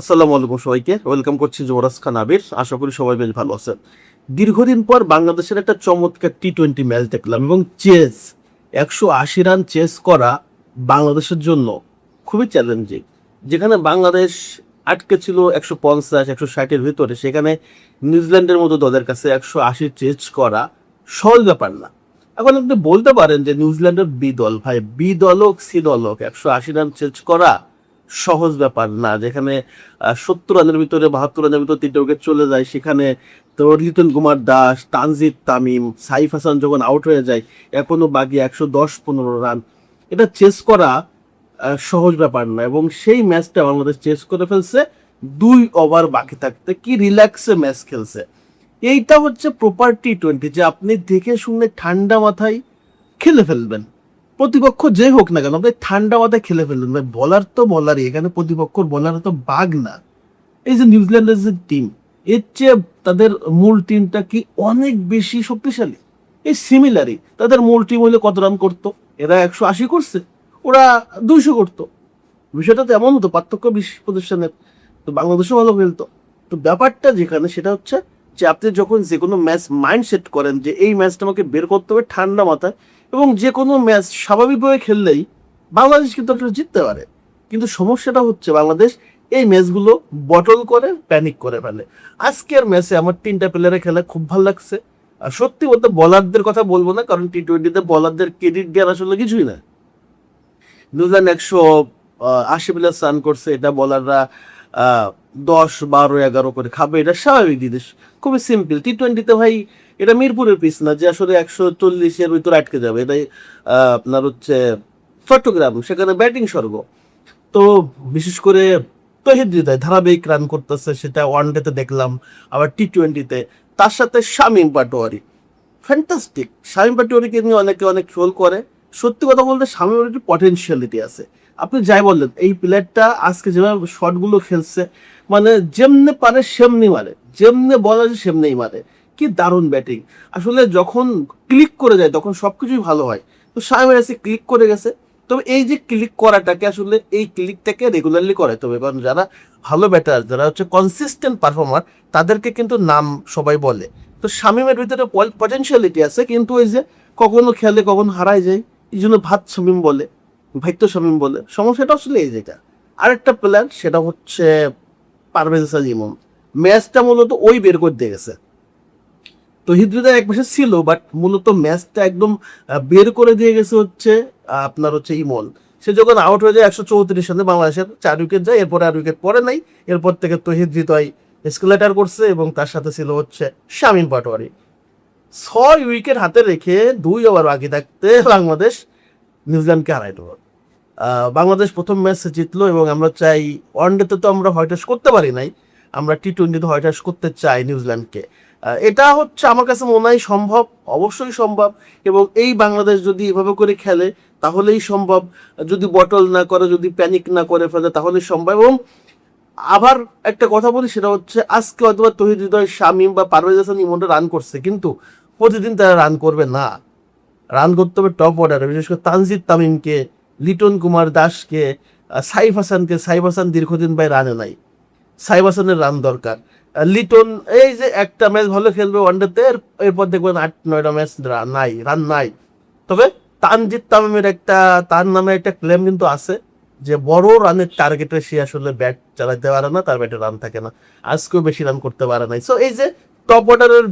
আসসালামু আলাইকুম সবাইকে, ওয়েলকাম করছি যুবরাজ খান আবির। আশা করি সবাই বেশ ভালো আছেন। দীর্ঘদিন পর বাংলাদেশের একটা চমৎকার টি-20 ম্যাচ দেখলাম এবং 180 রান চেস করা বাংলাদেশের জন্য খুবই চ্যালেঞ্জিং। যেখানে বাংলাদেশ আটকে ছিল 150-160-এর ভিতরে, সেখানে নিউজিল্যান্ডের মতো দলের কাছে 180 চেস করা সহজ ব্যাপার না। এখন আপনি বলতে পারেন যে নিউজিল্যান্ডের বি দল, ভাই বি দল হোক সি দল হোক, 180 রান চেস করা সহজ ব্যাপার না। যেখানে 70 রানের ভিতরে 72 রানের ভিতরে 3টে উইকেট চলে যায়, সেখানে তো লিটন কুমার দাস, তানজিদ তামিম, সাইফ হাসান যখন আউট হয়ে যায়, এখনো বাকি 110-15 রান। এটা চেস করা সহজ ব্যাপার না এবং সেই ম্যাচটা বাংলাদেশ চেস করে ফেলছে 2 ওভার বাকি থাকতে। কি রিল্যাক্সে ম্যাচ খেলছে। এইটা হচ্ছে প্রপার টি-20, যে আপনি দেখে শুনে ঠান্ডা মাথায় খেলে ফেলবেন। প্রতিপক্ষ যে হোক না কেন আপনি ঠান্ডা মাথায় খেলে ফেলবেন ভাই। বলার তো বলারই, এখানে প্রতিপক্ষর বলার তো বাঘ না। এই যে নিউজিল্যান্ডের যে টিম, এর চেয়ে তাদের মূল টিমটা কি অনেক বেশি শক্তিশালী। এই সিমিলারই তাদের মূল টিম হলে কত রান করতো, এরা 180 করছে, ওরা 200 করতো। বিষয়টা তো এমন হতো, পার্থক্য 20 প্রতিষ্ঠানের। তো বাংলাদেশও ভালো খেলতো। তো ব্যাপারটা যেখানে সেটা হচ্ছে যে আপনি যখন যে কোনো ম্যাচ মাইন্ড সেট করেন যে এই ম্যাচটা আমাকে বের করতে হবে ঠান্ডা মাথায়, এবং যে কোনো ম্যাচ স্বাভাবিকভাবে খেললেই বাংলাদেশ কিন্তু একটা জিততে পারে। কিন্তু সমস্যাটা হচ্ছে বাংলাদেশ এই ম্যাচগুলো বটল করে প্যানিক করে ফেলে। আজকের ম্যাচে আমার 3টা প্লেয়ারে খেলা খুব ভালো লাগছে। আর সত্যি বলতে বলারদের কথা বলবো না, কারণ টি-20তে বলারদের ক্রেডিট দেওয়ার আসলে কিছুই না। নিউজিল্যান্ড 180 প্লাস রান করছে, এটা বলাররা 10, 12, 11 করে খাবে, এটা স্বাভাবিক জিনিস, খুবই সিম্পল। টি-20তে ভাই এটা মিরপুরের পিচ না যে আসলে 140-এর ভিতরে আটকে যাবে। এটাই আপনার হচ্ছে চট্টগ্রাম, সেখানে ব্যাটিং স্বর্গ। তো বিশেষ করে তহিদ হৃদয় ধারাবাহিক রান করতেছে, সেটা ওয়ানডেতে দেখলাম, আবার টি-20তে। তার সাথে শামীম পাটোয়ারি ফ্যান্টাস্টিক। শামীম পাটোয়ারিকে নিয়ে অনেকে অনেক ট্রোল করে। সত্যি কথা বলতে শামীমের একটু পটেনশিয়ালিটি আছে। আপনি যাই বললেন, এই প্লেয়ারটা আজকে যেভাবে শটগুলো খেলছে, মানে যেমনে পারে সেমনি মারে, যেমনে বলা যায় সেমনেই মারে। কি দারুণ ব্যাটিং। আসলে যখন ক্লিক করে যায় তখন সবকিছুই ভালো হয়। তো শামীমের কাছে ক্লিক করে গেছে। তবে এই যে ক্লিক করাটাকে আসলে এই ক্লিকটাকে রেগুলারলি করাতে হবে, কারণ যারা ভালো ব্যাটার, যারা হচ্ছে কনসিস্টেন্ট পারফর্মার, তাদেরকে কিন্তু নাম সবাই বলে। তো শামীমের ভিতরে পটেনশিয়ালিটি আছে, কিন্তু ওই যে কখনো খেলে কখনো হারায় যায়, এই জন্য ভাত শামীম বলে, ভাইত্য শামীম বলে। সমস্যাটা আসলে এই যেটা। আরেকটা প্লেয়ার সেটা হচ্ছে পারভেজ হাসান ইমন। ম্যাচটা মূলত ওই বের করে দিয়ে গেছে। তো হৃদয় এক পাশে ছিল, বাট মূলত ম্যাচটা একদম বের করে দিয়ে গেছে হচ্ছে আপনার হচ্ছে ইমন। সে যখন আউট হয়ে যায় 134 রানে, বাংলাদেশের 4 উইকেট যায়, এরপরে আর উইকেট পড়ে নাই। এরপর থেকে তহিদ হৃদয় এসকেলেটার করছে এবং তার সাথে ছিল হচ্ছে শামীম পাটোয়ারি। 6 উইকেট হাতে রেখে 2 ওভার বাকি থাকতে বাংলাদেশ নিউজিল্যান্ডকে হারাইতে পারে। বাংলাদেশ প্রথম ম্যাচ জিতলো এবং আমরা চাই, ওয়ানডেতে তো আমরা হোয়াইট ওয়াশ করতে পারি নাই, আমরা টি-20তে হোয়াইট ওয়াশ করতে চাই নিউজিল্যান্ডকে। এটা হচ্ছে আমার কাছে মনে হয় সম্ভব, অবশ্যই সম্ভব। এবং এই বাংলাদেশ যদি এভাবে করে খেলে তাহলেই সম্ভব। যদি বটল না করে, যদি প্যানিক না করে ফেলে, তাহলেই সম্ভব। এবং আবার একটা কথা বলি, সেটা হচ্ছে আজকে হয়তো তহিদ হৃদয়, শামীম বা পারভেজ হাসান ইমনটা রান করছে, কিন্তু প্রতিদিন তারা রান করবে না। রান করতে হবে টপ অর্ডারে, বিশেষ করে তানজিদ তামিমকে, লিটন কুমার দাসকে, সাইফ হাসানকে। সাইফ হাসান দীর্ঘদিন ভাই রানে নাই, সাইফ হাসানের রান দরকার। লিটন এই যে একটা ম্যাচ ভালো খেলবে ওয়ানডেতে, এরপর দেখবেন 8-9টা ম্যাচ রান নাই। তবে তানজিদ তামিমের তার নামে একটা ক্লেম কিন্তু আছে যে বড় রানের টার্গেটে সে আসলে ব্যাট চালাতে পারে না, তার ব্যাটে রান থাকে না। আজকেও বেশি রান করতে পারে নাই। সো এই যে টপ অর্ডারের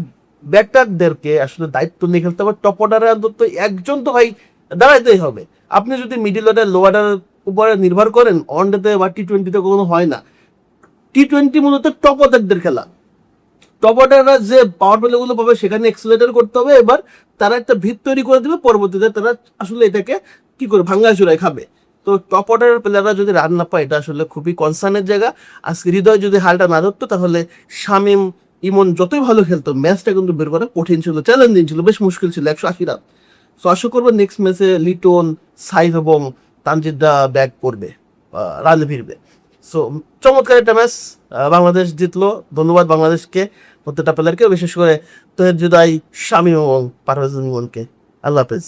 ব্যাটারদেরকে আসলে দায়িত্ব নিয়ে খেলতে হবে। টপ অর্ডারে অন্তত একজন তো ভাই দাঁড়াইতেই হবে। আপনি যদি মিডিল অর্ডার, লো অর্ডারের উপরে নির্ভর করেন, ওয়ানডেতে বা টি-20তে কখনো হয় না। টি-20 মূলত টপ অর্ডারদের খেলা। টপ অর্ডাররা যে পাওয়ার প্লেগুলো পাবে সেখানে এক্সেলেটার করতে হবে। এবার তারা একটা ভিত তৈরি করে দেবে, পরবর্তীতে তারা আসলে এটাকে কি করে ভাঙ্গা চুরাই খাবে। তো টপ অর্ডারের প্লেয়াররা যদি রান না পায়, এটা আসলে খুবই কনসার্নের জায়গা। আজকে হৃদয় যদি হালটা না ধরতো, তাহলে শামীম, ইমন যতই ভালো খেলতো, ম্যাচটা কিন্তু বের করা কঠিন ছিল, চ্যালেঞ্জিং ছিল, বেশ মুশকিল ছিল 180 রান। তো আশা করবো নেক্সট ম্যাচে লিটন, সাইফ এবং তানজিদা ব্যাক করবে, রান ফিরবে। সো চমৎকার একটা ম্যাচ, বাংলাদেশ জিতলো। ধন্যবাদ বাংলাদেশকে, প্রত্যেকটা প্লেয়ারকে, বিশেষ করে তহিদ হৃদয়, শামীম এবং পারভেজ ইমনকে। আল্লাহ হাফেজ।